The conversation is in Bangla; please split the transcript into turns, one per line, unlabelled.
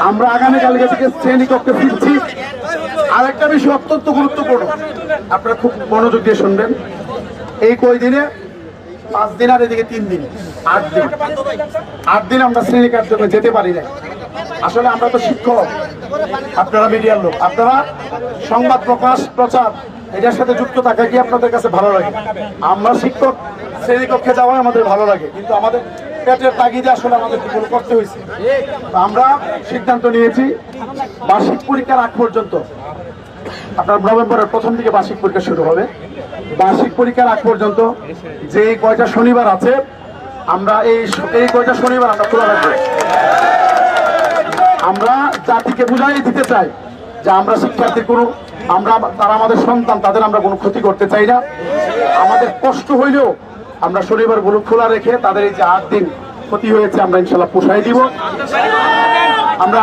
আমরা আগামীকালকে থেকে শ্রেণীকক্ষে ফিরছি। আরেকটা বিষয় অত্যন্ত গুরুত্বপূর্ণ, আপনারা খুব মনোযোগ দিয়ে শুনবেন। এই কয়দিনে 5 দিন আর এদিকে 3 দিন, 8 দিন আমরা শ্রেণী কার্যক্রমে যেতে পারি না। আসলে আমরা তো শিক্ষক, আপনারা মিডিয়ার লোক, আপনারা সংবাদ প্রচার এটার সাথে যুক্ত থাকা কি আপনাদের কাছে ভালো লাগে? আমরা শিক্ষক শ্রেণীকক্ষে যাওয়াই আমাদের ভালো লাগে, কিন্তু আমাদের পেটের তাগিদে আসলে আমাদের এগুলো করতে হয়েছে। আমরা সিদ্ধান্ত নিয়েছি বার্ষিক পরীক্ষার আগ পর্যন্ত, আপনার নভেম্বরের প্রথম দিকে বার্ষিক পরীক্ষা শুরু হবে। বার্ষিক পরীক্ষার আগ পর্যন্ত যে কয়টা শনিবার আছে, আমরা এই কয়টা শনিবার আমরা খোলা রাখবো। আমরা জাতিকে বুঝাই দিতে চাই যে আমরা শিক্ষার্থীর তারা আমাদের সন্তান, তাদের আমরা কোনো ক্ষতি করতে চাই না। আমাদের কষ্ট হইলেও আমরা শনিবারগুলো খোলা রেখে তাদের এই যে 8 দিন ক্ষতি হয়েছে আমরা ইনশাল্লাহ পোষাই দিব। আমরা